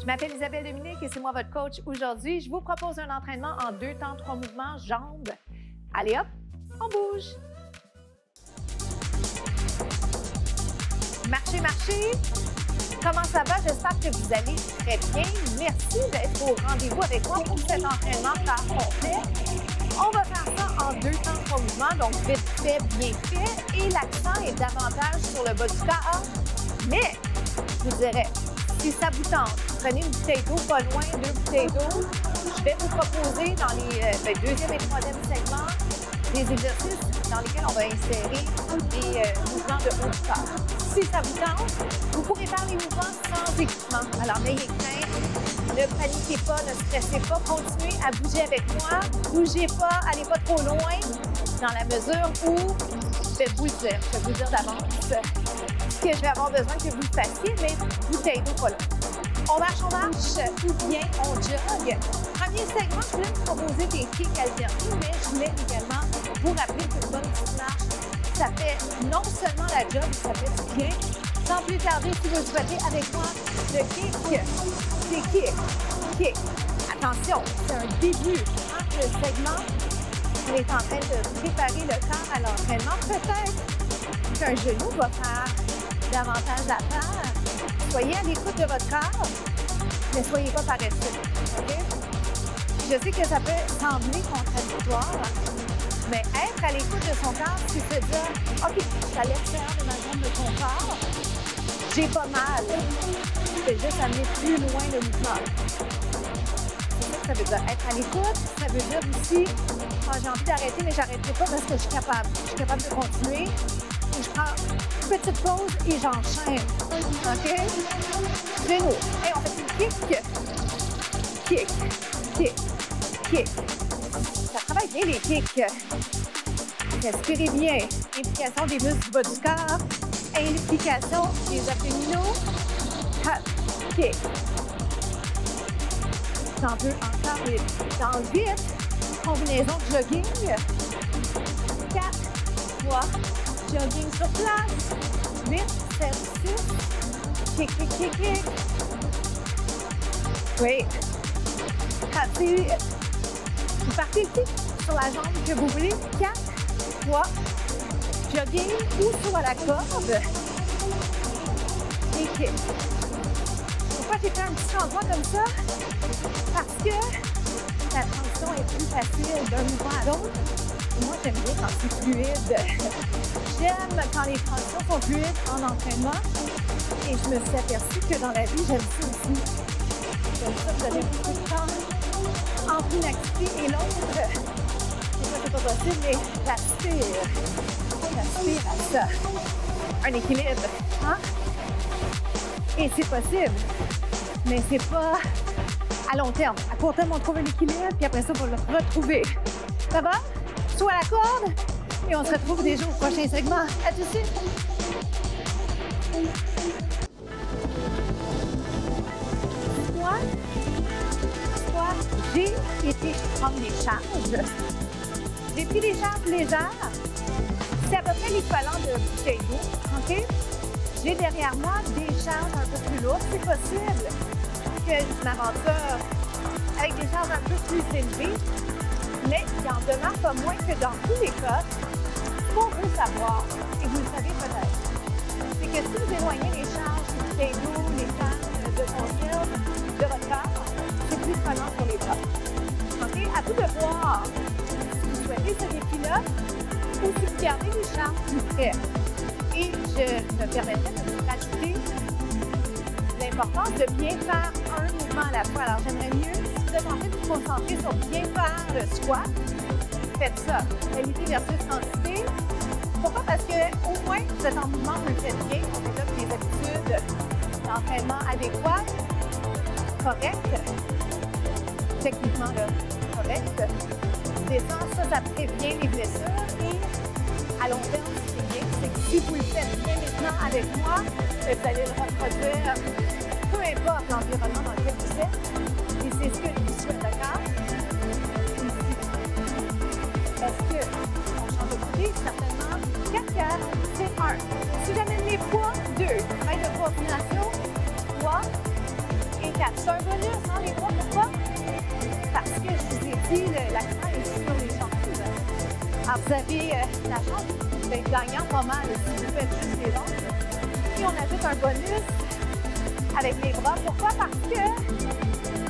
m'appelle Isabelle Dominique et c'est moi votre coach aujourd'hui. Je vous propose un entraînement en 2 temps, 3 mouvements, jambes. Allez hop, on bouge. Marchez, marchez. Comment ça va? J'espère que vous allez très bien. Merci d'être au rendez-vous avec moi pour cet entraînement par complet. On va faire ça en 2 temps, 3 mouvements, donc vite fait, bien fait. Et l'accent est davantage sur le bas du corps. Mais, je vous dirais, si ça vous tente, prenez une bouteille d'eau, pas loin, 2 bouteilles d'eau. Je vais vous proposer dans les deuxième et troisième segments des exercices dans lesquels on va insérer des mouvements de haut du corps. Si ça vous tente, vous pourrez faire les mouvements sans équipement. Alors, n'ayez crainte, ne paniquez pas, ne stressez pas, continuez à bouger avec moi. Bougez pas, allez pas trop loin, dans la mesure où je vais vous le dire d'avance ce que je vais avoir besoin que vous le fassiez, mais bouteille d'eau pas là. On marche ou bien on jog. Premier segment, je voulais vous proposer des kicks alternés, mais je voulais également vous rappeler qu'une bonne petite marche, ça fait non seulement la job, ça fait du bien. Sans plus tarder, si vous le souhaitez avec moi, le kick, c'est kick. Attention, c'est un début. Le segment, on est en train de préparer le corps à l'entraînement. Peut-être qu'un genou va faire davantage d'affaires. Soyez à l'écoute de votre corps, mais soyez pas paresseux. Okay? Je sais que ça peut sembler contradictoire, mais être à l'écoute de son corps, c'est se dire « OK, je suis à l'extérieur de ma zone de confort, j'ai pas mal. » C'est juste amener plus loin le mouvement. C'est ça que ça veut dire. Être à l'écoute, ça veut dire aussi « j'ai envie d'arrêter, mais j'arrêterai pas parce que je suis capable. Je suis capable de continuer. » Je prends une petite pause et j'enchaîne. OK? Genou. Et on fait une kick. Ça travaille bien les kicks. Respirez bien. Implication des muscles du bas du corps. Implication des abdominaux. Hop. Kick. J'en veux encore dans le vite. Combinaison de jogging. 4, 3, jogging sur place. 8, 7, 6. Kick. Oui. Vous partez le kick sur la jambe que vous voulez. 4, 3, jogging ou sur la corde. Et kick. Pourquoi j'ai fait un petit endroit comme ça? Parce que la transition est plus facile d'un mouvement à l'autre. Moi, j'aime bien quand c'est fluide. J'aime quand les transitions sont fluides en entraînement. Et je me suis aperçue que dans la vie, j'aime ça aussi. J'aime ça, vous avez beaucoup de temps entre une activité et l'autre. C'est pas possible, mais j'aspire à ça. Un équilibre, hein? Et c'est possible, mais c'est pas à long terme. À court terme, on trouve un équilibre, puis après ça, on va le retrouver. Ça va? Soit à la corde, et on se retrouve déjà au prochain segment. À tout de suite! J'ai été prendre des charges. J'ai pris des charges légères. C'est à peu près l'équivalent de bouteille d'eau. OK? J'ai derrière moi des charges un peu plus lourdes. C'est possible que je m'aventure avec des charges un peu plus élevées, mais il en demeure pas moins que dans tous les cas, ce qu'on veut savoir, et vous le savez peut-être, c'est que si vous éloignez les charges de bouteille d'eau, les charges de conserve de votre corps, c'est plus prenant pour les bras. OK? À vous de voir si vous souhaitez ce défi-là ou si vous gardez les charges plus près. Et je me permettrai de vous rajouter l'importance de bien faire un mouvement à la fois. Alors, j'aimerais mieux, si vous êtes en train de vous concentrer sur bien faire le squat, faites ça. Qualité versus quantité. Pourquoi? Parce que au moins, vous êtes en mouvement, vous le faites bien, on développe des habitudes d'entraînement adéquates, correctes, techniquement là, correctes. Descends, ça prévient les blessures et à long terme, ce qui est bien, c'est que si vous le faites bien maintenant avec moi, vous allez le reproduire, peu importe l'environnement dans lequel vous êtes, et c'est ce que je vous souhaite, d'accord? Est-ce qu'on change de côté? Certainement. 4, c'est 1. Si j'amène les poids, 2. Main de coordination, 3 et 4. C'est un bonus, hein, les bras, pourquoi? Parce que je vous ai dit, l'accent est sur les jambes. Alors, vous avez la chance d'être gagnant pas mal si vous faites juste les jambes. Et on ajoute un bonus avec les bras. Pourquoi? Parce que,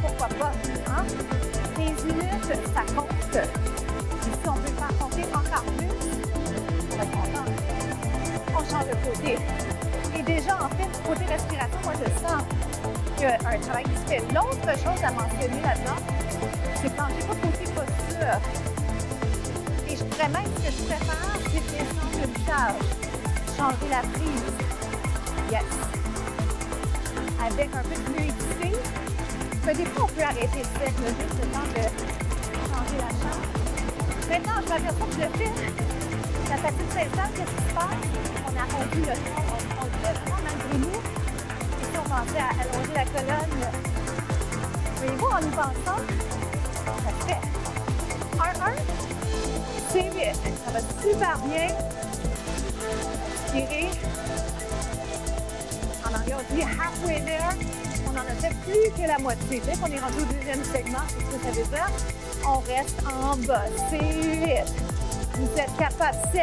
pourquoi pas, hein? 15 minutes, ça compte. Et si on peut faire compter encore plus, on va être content. On change de côté. Et déjà, en fait, côté respiration, moi, je sens qu'il y a un travail qui se fait. L'autre chose à mentionner là-dedans, c'est quand j'ai pas côté posture. Et vraiment, ce que je préfère, c'est descendre le visage, changer la prise. Yes. Avec un peu de fluidité. Des fois, on peut arrêter sec, juste le temps de changer la chambre. Maintenant, je m'aperçois que je le fais. La fatigue s'installe, qu'est-ce qui se passe? On a rendu le temps, on le fait vraiment malgré nous. Et si on pensait à allonger la colonne, voyez-vous, en y pensant, ça se fait. 1-1, c'est 8. Ça va super bien. Inspirez. En anglais, on dit halfway there. On n'en a fait plus que la moitié. Dès qu'on est rendu au deuxième segment, c'est ce que ça veut dire. On reste en bas. C'est 8. Vous êtes capable. 7.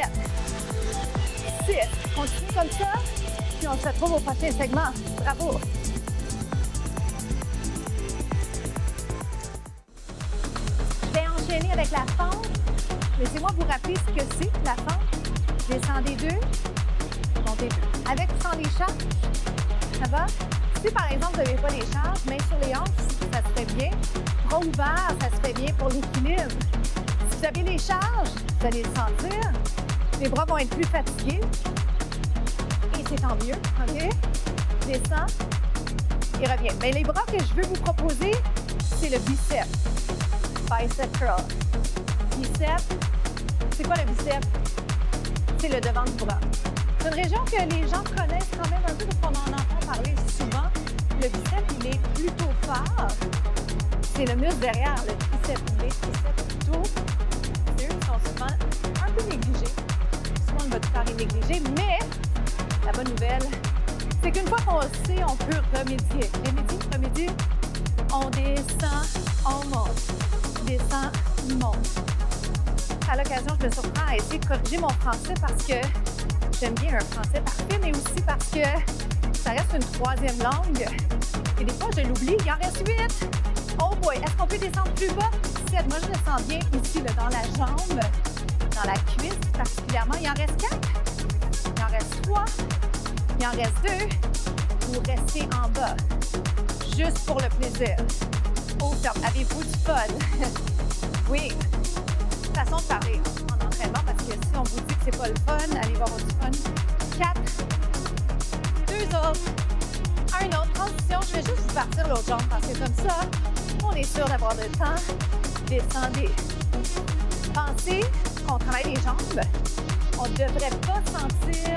6. Continuez comme ça. Puis on se retrouve au prochain segment. Bravo. Je vais enchaîner avec la fente. Laissez-moi vous rappeler ce que c'est, la fente. Descendez 2. Montez 2. Avec ou sans les charges, ça va? Si par exemple, vous n'avez pas les charges, main sur les hanches, ça se fait bien. Bras ouverts, ça se fait bien pour l'équilibre. Si vous avez les charges, vous allez le sentir. Les bras vont être plus fatigués. Et c'est tant mieux, OK? Descends et reviens. Mais les bras que je veux vous proposer, c'est le bicep. Bicep curl. Bicep, c'est quoi le bicep? C'est le devant du bras. C'est une région que les gens connaissent quand même un peu parce qu'on en entend parler souvent. Le bicep, il est plutôt fort. C'est le muscle derrière, le tricep. Les triceps plutôt, eux sont souvent un peu négligés. Souvent, le bas du corps est négligé, mais la bonne nouvelle, c'est qu'une fois qu'on le sait, on peut remédier. Remédier, on descend, on monte. On descend, on monte. À l'occasion, je me surprends à essayer de corriger mon français parce que j'aime bien un français parfait, mais aussi parce que ça reste une troisième langue. Et des fois, je l'oublie. Il en reste 8. Oh boy! Est-ce qu'on peut descendre plus bas? 7. Moi, je le sens bien ici, là, dans la jambe, dans la cuisse particulièrement. Il en reste 4. Il en reste 3. Il en reste 2. Vous restez en bas. Juste pour le plaisir. Oh, avez-vous du fun? Oui. Façon de parler en entraînement, parce que si on vous dit que c'est pas le fun, allez voir du fun. 4, 2 autres, un autre. Transition, je vais juste vous partir l'autre jambe, parce que comme ça, on est sûr d'avoir le temps. Descendez. Pensez qu'on travaille les jambes. On ne devrait pas sentir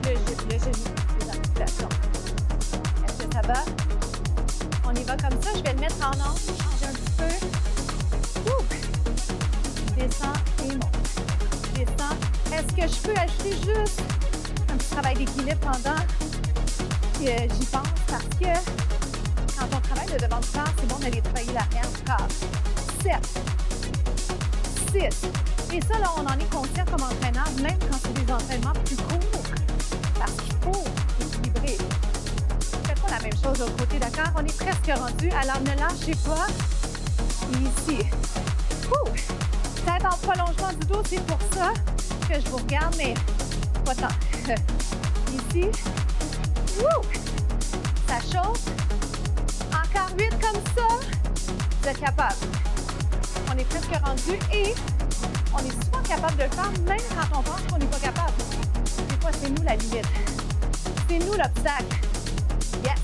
le genou, les articulations. Est-ce que ça va? On y va comme ça. Je vais le mettre en angle, changer un petit peu. Ouh. Descends et monte. Descends. Est-ce que je peux ajouter juste un petit travail d'équilibre pendant que j'y pense? Parce que quand on travaille le devant du corps, c'est bon d'aller travailler l'arrière du corps. 7, 6. Et ça, là, on en est conscient comme entraîneur, même quand c'est des entraînements plus courts. Parce qu'il faut équilibrer. Faites pas la même chose de l'autre côté, d'accord? On est presque rendu. Alors, ne lâchez pas. Ici. Ouh. Tête en prolongement du dos, c'est pour ça que je vous regarde, mais pas tant. Ici. Wouh! Ça chauffe. Encore 8 comme ça. Vous êtes capable. On est presque rendu et on est souvent capable de le faire, même quand on pense qu'on n'est pas capable. Des fois, c'est nous la limite. C'est nous l'obstacle. Yes!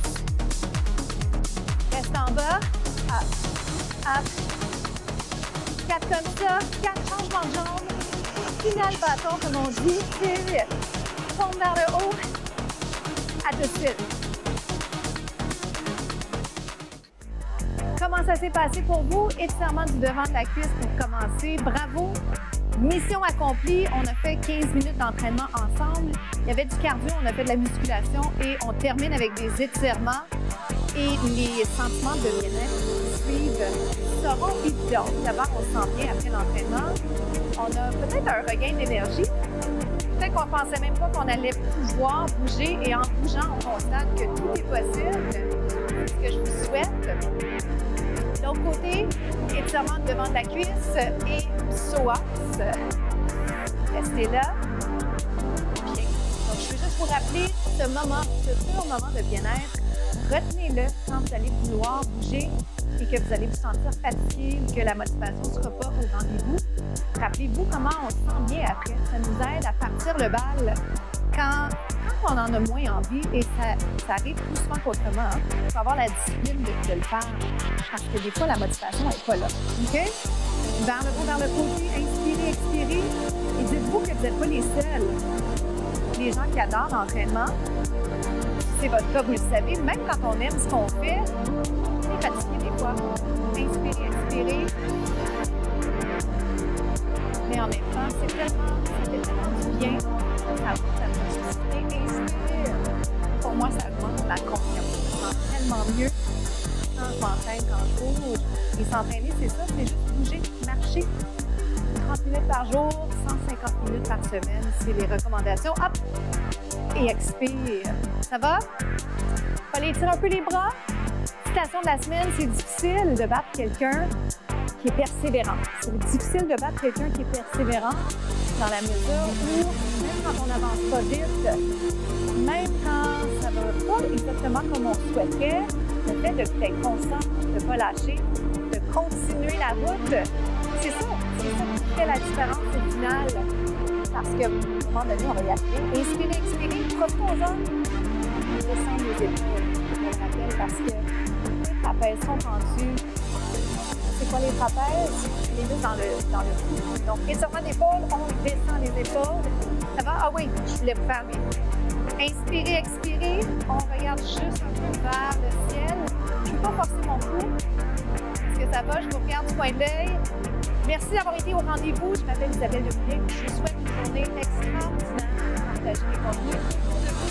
Reste en bas. Up. Up. 4 comme ça. 4 changements de jambes. Final bâton, comme on dit. C'est 8. Tombe vers le haut. À tout de suite. Comment ça s'est passé pour vous? Étirement du devant de la cuisse pour commencer. Bravo! Mission accomplie. On a fait 15 minutes d'entraînement ensemble. Il y avait du cardio, on a fait de la musculation et on termine avec des étirements. Et les sentiments de bien-être qui suivent seront évidents. D'abord, on se sent bien après l'entraînement. On a peut-être un regain d'énergie. Peut-être qu'on ne pensait même pas qu'on allait pouvoir bouger. Et en bougeant, on constate que tout est possible. C'est ce que je vous souhaite. De l'autre côté, étirement devant de la cuisse et psoas. Restez là. Bien. Donc, je veux juste vous rappeler ce moment, ce pur moment de bien-être. Retenez-le quand vous allez vouloir bouger et que vous allez vous sentir fatigué ou que la motivation ne sera pas au rendez-vous. Rappelez-vous comment on se sent bien après. Ça nous aide à partir le bal quand on en a moins envie et ça arrive plus souvent qu'autrement. Il faut avoir la discipline de le faire parce que des fois, la motivation n'est pas là. OK? Vers le haut, vers le côté, inspirez, expirez et dites-vous que vous n'êtes pas les seuls. Les gens qui adorent l'entraînement, c'est votre cas, vous le savez, même quand on aime ce qu'on fait, on est fatigué des fois. Inspirez, expirez. Mais en même temps, ça fait tellement du bien. Ça augmente la motivité. Inspire. Pour moi, ça augmente la confiance. Je me sens tellement mieux quand je m'entraîne, quand je bouge. Et s'entraîner, c'est ça, c'est juste bouger, marcher. 30 minutes par jour, 150 minutes par semaine, c'est les recommandations. Hop! Et expire. Ça va? Il fallait étirer un peu les bras. Citation de la semaine, c'est difficile de battre quelqu'un qui est persévérant. C'est difficile de battre quelqu'un qui est persévérant dans la mesure où, même quand on n'avance pas vite, même quand ça ne va pas exactement comme on souhaiterait, le fait d'être constant, de ne pas lâcher, de continuer la route, c'est ça qui fait la différence au final. Parce qu'à un moment donné, on va y arriver. Inspirez, expirez, profitons-en. Descendre les épaules, je me le rappelle, parce que les trapèzes sont tendus. C'est quoi les trapèzes? Les deux dans le cou. Donc, étirement d'épaule, on descend les épaules. Ça va? Ah oui, je voulais vous faire mieux. Inspirez, expirez. On regarde juste un peu vers le ciel. Je ne peux pas forcer mon cou. Est-ce que ça va? Je vous regarde du coin de l'œil. Merci d'avoir été au rendez-vous. Je m'appelle Isabelle Demoulin. Je vous souhaite une journée extraordinaire. Partagez mes contenus autour de vous.